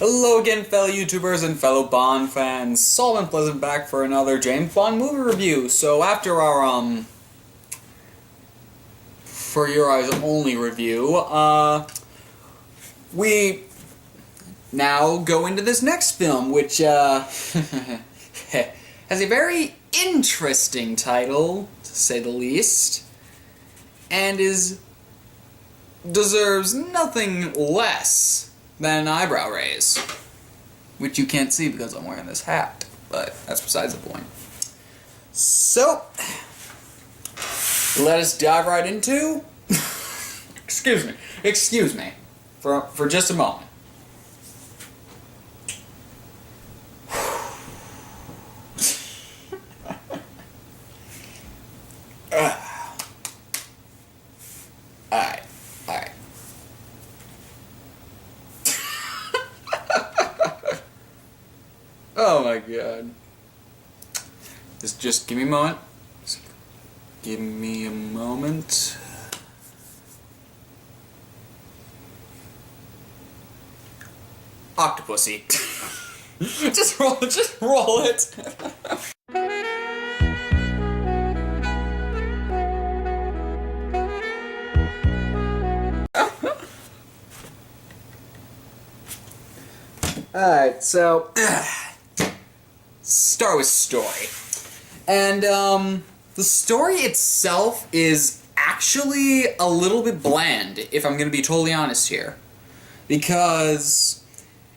Hello again, fellow YouTubers and fellow Bond fans. Solomon Pleasant back for another James Bond movie review. So after our, For Your Eyes Only review, we now go into this next film, which, has a very interesting title, to say the least, and deserves nothing less than an eyebrow raise, which you can't see because I'm wearing this hat, but that's besides the point. So, let us dive right into... excuse me, for just a moment. Alright. Oh my god. Just give me a moment. Give me a moment. Octopussy. just roll it. Alright, so start with story. And the story itself is actually a little bit bland, if I'm gonna be totally honest here. Because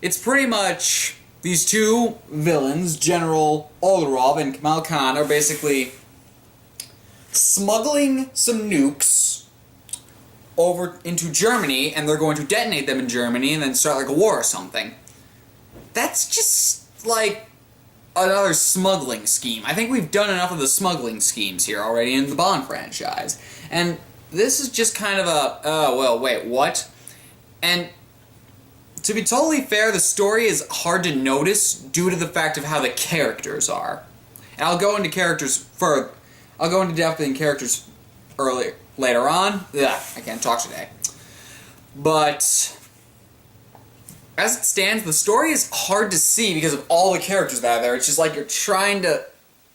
it's pretty much these two villains, General Olarov and Kamal Khan, are basically smuggling some nukes over into Germany, and they're going to detonate them in Germany and then start like a war or something. That's just like another smuggling scheme. I think we've done enough of the smuggling schemes here already in the Bond franchise. And this is just kind of a, oh, well, wait, what? And to be totally fair, the story is hard to notice due to the fact of how the characters are. And I'll go into depth in characters later on. Ugh, I can't talk today. But as it stands, the story is hard to see because of all the characters that are there. It's just like you're trying to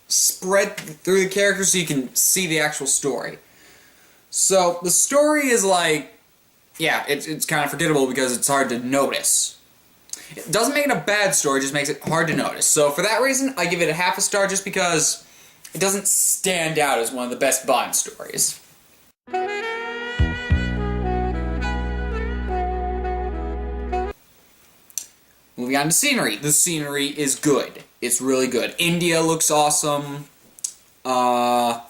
spread through the characters so you can see the actual story. So the story is like, yeah, it's kind of forgettable because it's hard to notice. It doesn't make it a bad story, it just makes it hard to notice. So for that reason, I give it a half a star just because it doesn't stand out as one of the best Bond stories. Moving on to scenery. The scenery is good. It's really good. India looks awesome. Let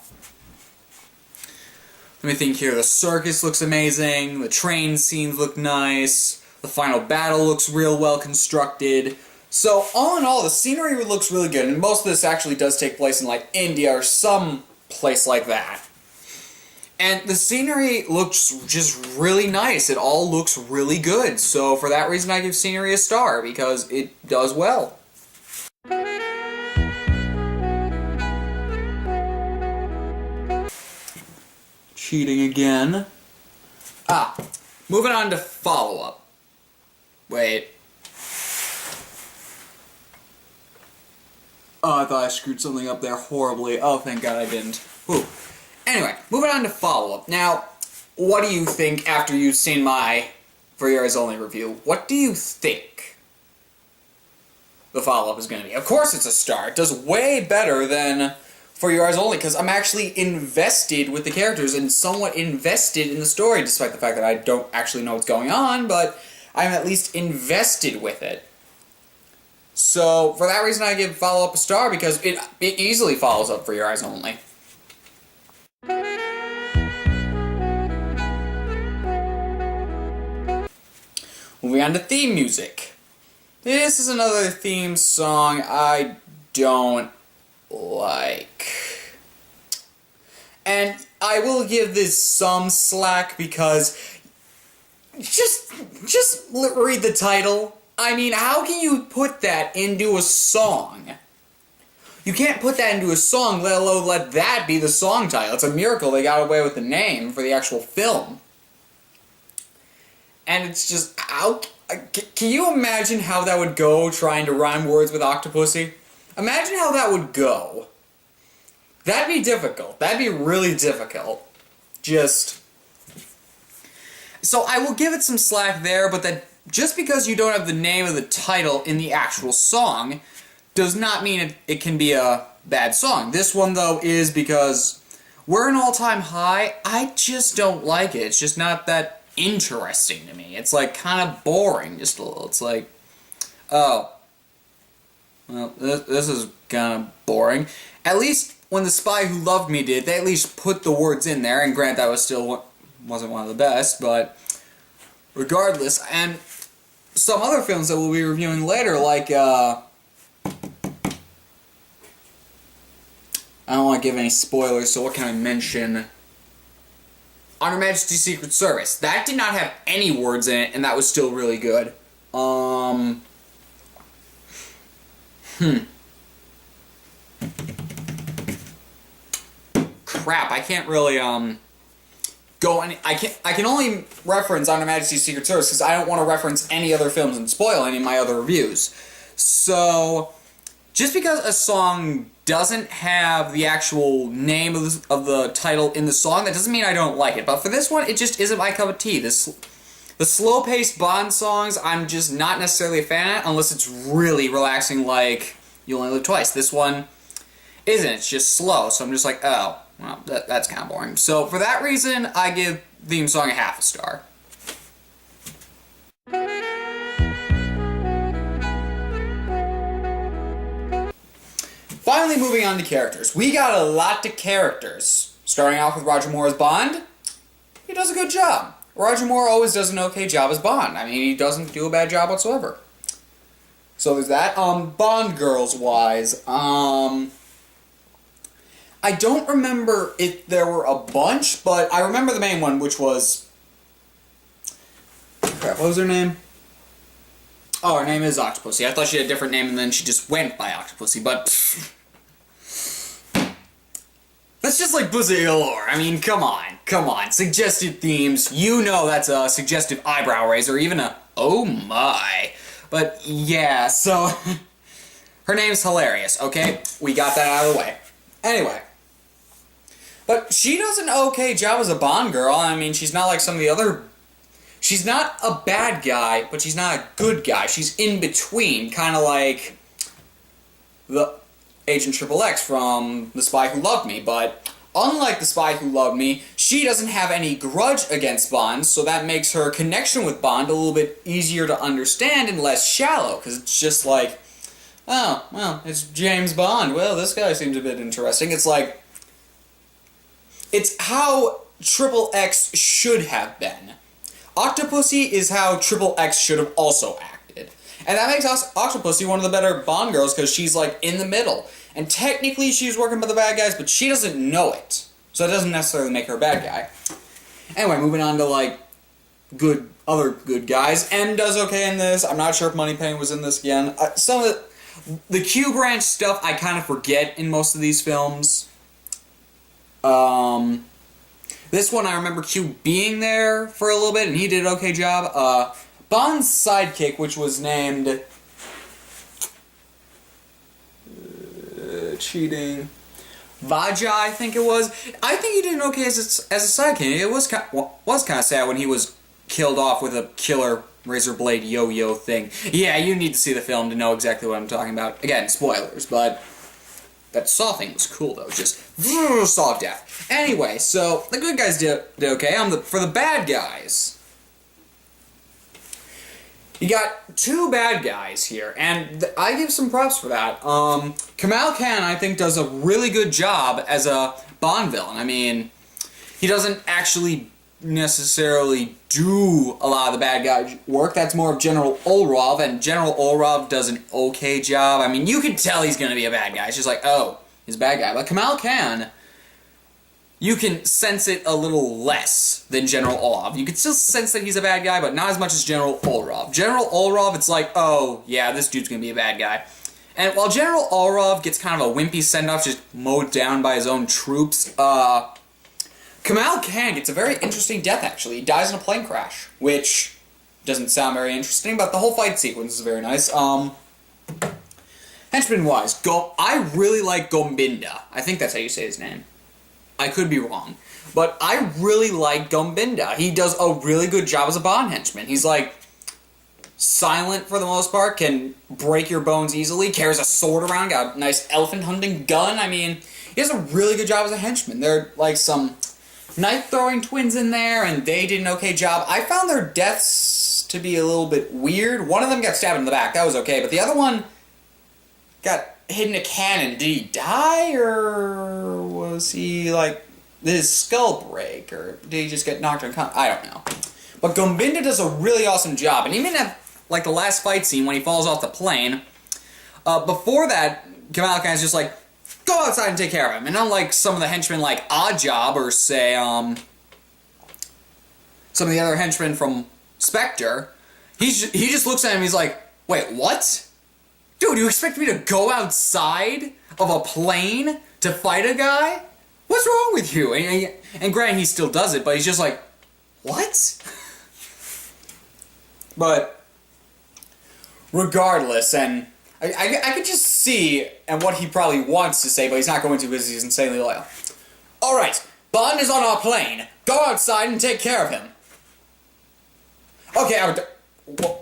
me think here. The circus looks amazing. The train scenes look nice. The final battle looks real well constructed. So, all in all, the scenery looks really good. And most of this actually does take place in, like, India or some place like that. And the scenery looks just really nice. It all looks really good. So for that reason I give scenery a star, because it does well. Cheating again. Moving on to follow-up. Wait. Oh, I thought I screwed something up there horribly. Oh, thank God I didn't. Whew. Anyway, moving on to follow-up. Now, what do you think after you've seen my For Your Eyes Only review? What do you think the follow-up is going to be? Of course it's a star. It does way better than For Your Eyes Only, because I'm actually invested with the characters and somewhat invested in the story, despite the fact that I don't actually know what's going on, but I'm at least invested with it. So, for that reason I give follow-up a star, because it easily follows up For Your Eyes Only. Moving on to theme music. This is another theme song I don't like. And I will give this some slack because just read the title. I mean, how can you put that into a song? You can't put that into a song, let alone let that be the song title. It's a miracle they got away with the name for the actual film. And it's just, how Can you imagine how that would go, trying to rhyme words with Octopussy? Imagine how that would go. That'd be difficult. That'd be really difficult. Just... So I will give it some slack there, but that just because you don't have the name of the title in the actual song does not mean it can be a bad song. This one, though, is because we're an all-time high. I just don't like it. It's just not that interesting to me. It's like kind of boring, just a little. It's like, oh, well, this is kind of boring. At least when The Spy Who Loved Me did, they at least put the words in there, and granted that was still wasn't one of the best, but regardless, and some other films that we'll be reviewing later, like, I don't want to give any spoilers, so what can I mention? On Her Majesty's Secret Service. That did not have any words in it, and that was still really good. Crap, I can't really, go any... I can only reference On Her Majesty's Secret Service, because I don't want to reference any other films and spoil any of my other reviews. So, just because a song doesn't have the actual name of the title in the song, that doesn't mean I don't like it. But for this one, it just isn't my cup of tea. The slow-paced Bond songs, I'm just not necessarily a fan of, unless it's really relaxing, like You Only Live Twice. This one isn't. It's just slow, so I'm just like, oh, well, that's kind of boring. So for that reason, I give the theme song a half a star. Finally, moving on to characters. We got a lot of characters. Starting off with Roger Moore as Bond, he does a good job. Roger Moore always does an okay job as Bond. I mean, he doesn't do a bad job whatsoever. So there's that. Bond girls-wise, I don't remember if there were a bunch, but I remember the main one, which was... Crap, what was her name? Oh, her name is Octopussy. I thought she had a different name, and then she just went by Octopussy, but... That's just like Pussy galore. I mean, come on. Come on. Suggested themes. You know that's a suggestive eyebrow raiser, even a oh my. But yeah, so... her name's hilarious, okay? We got that out of the way. Anyway. But she does an okay job as a Bond girl. I mean, she's not like some of the other... She's not a bad guy, but she's not a good guy. She's in between, kind of like the Agent Triple X from The Spy Who Loved Me. But unlike The Spy Who Loved Me, she doesn't have any grudge against Bond, so that makes her connection with Bond a little bit easier to understand and less shallow, because it's just like, oh, well, it's James Bond. Well, this guy seems a bit interesting. It's like, it's how Triple X should have been. Octopussy is how Triple X should have also acted. And that makes Octopussy one of the better Bond girls, because she's like in the middle. And technically she's working for the bad guys, but she doesn't know it. So it doesn't necessarily make her a bad guy. Anyway, moving on to like other good guys. M does okay in this. I'm not sure if Moneypenny was in this again. Some of the Q branch stuff I kind of forget in most of these films. This one I remember Q being there for a little bit, and he did an okay job. Bond's sidekick, which was named... cheating... Vaja, I think it was. I think he did an okay as a sidekick. It was kind of sad when he was killed off with a killer razor blade yo-yo thing. Yeah, you need to see the film to know exactly what I'm talking about. Again, spoilers, but... that saw thing was cool, though. Just saw of death. Anyway, so the good guys did okay. For the bad guys, you got two bad guys here, and I give some props for that. Kamal Khan, I think, does a really good job as a Bond villain. I mean, he doesn't actually necessarily do a lot of the bad guy work. That's more of General Olrov, and General Olrov does an okay job. I mean, you can tell he's going to be a bad guy. It's just like, oh, he's a bad guy. But Kamal Khan, you can sense it a little less than General Olrov. You can still sense that he's a bad guy, but not as much as General Olrov. General Olrov, it's like, oh, yeah, this dude's going to be a bad guy. And while General Olrov gets kind of a wimpy send-off, just mowed down by his own troops, Kamal Khan gets a very interesting death, actually. He dies in a plane crash, which, doesn't sound very interesting, but the whole fight sequence is very nice. Henchman-wise, I really like Gombinda. I think that's how you say his name. I could be wrong. But I really like Gombinda. He does a really good job as a Bond henchman. He's like silent for the most part, can break your bones easily, carries a sword around, got a nice elephant hunting gun. I mean, he does a really good job as a henchman. There are like some knife-throwing twins in there, and they did an okay job. I found their deaths to be a little bit weird. One of them got stabbed in the back. That was okay, but the other one got hit in a cannon. Did he die, or was he, like, did his skull break, or did he just get knocked unconscious? I don't know. But Gombinda does a really awesome job, and even at, like, the last fight scene when he falls off the plane, before that, Kamala Khan's just like, go outside and take care of him. And unlike some of the henchmen like Oddjob, or say, some of the other henchmen from Spectre, he just looks at him and he's like, wait, what? Dude, you expect me to go outside of a plane to fight a guy? What's wrong with you? And granted, he still does it, but he's just like, what? But regardless, and I could just see and what he probably wants to say, but he's not going to because he's insanely loyal. Alright, Bond is on our plane. Go outside and take care of him. Okay,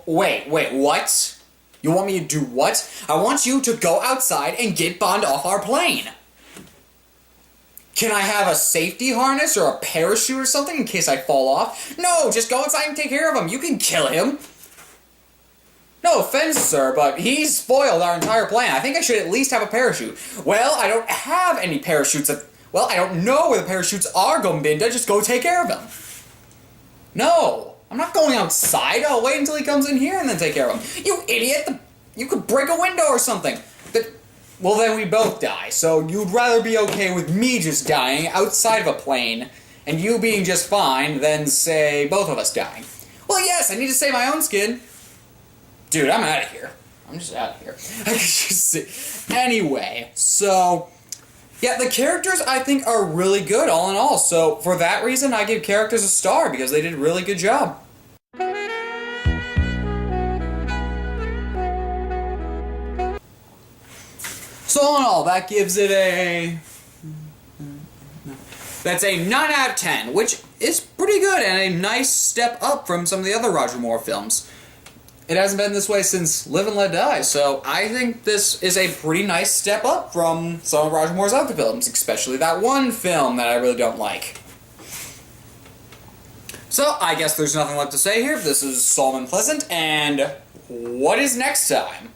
wait, what? You want me to do what? I want you to go outside and get Bond off our plane. Can I have a safety harness or a parachute or something in case I fall off? No, just go outside and take care of him. You can kill him. No offense, sir, but he's spoiled our entire plan. I think I should at least have a parachute. Well, I don't have any parachutes. Well, I don't know where the parachutes are, Gombinda. Just go take care of him. No, I'm not going outside. I'll wait until he comes in here and then take care of him. You idiot! You could break a window or something. Well, then we both die. So you'd rather be okay with me just dying outside of a plane and you being just fine than, say, both of us dying. Well, yes, I need to save my own skin. Dude, I'm out of here. I'm just out of here. I could just see. Anyway, so yeah, the characters I think are really good all in all. So for that reason, I give characters a star because they did a really good job. So all in all, that gives it a... That's a 9 out of 10, which is pretty good and a nice step up from some of the other Roger Moore films. It hasn't been this way since Live and Let Die, so I think this is a pretty nice step up from some of Roger Moore's other films, especially that one film that I really don't like. So, I guess there's nothing left to say here. This is Solomon Pleasant, and what is next time?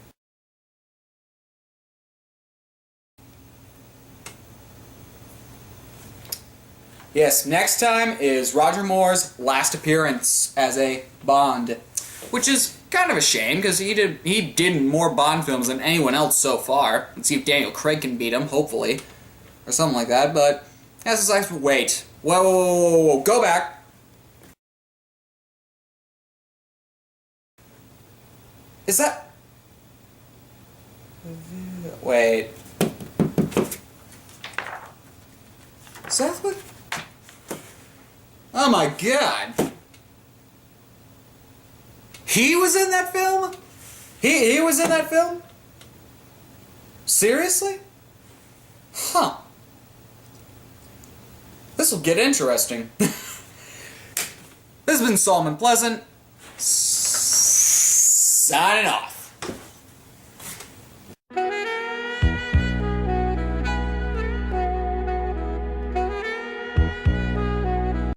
Yes, next time is Roger Moore's last appearance as a Bond, which is kind of a shame, because he did more Bond films than anyone else so far. Let's see if Daniel Craig can beat him, hopefully. Or something like that, but... Wait. Whoa. Go back. Is that... Wait. Is that what... Oh my god! He was in that film? He was in that film? Seriously? Huh. This'll get interesting. This has been Solomon Pleasant, signing off.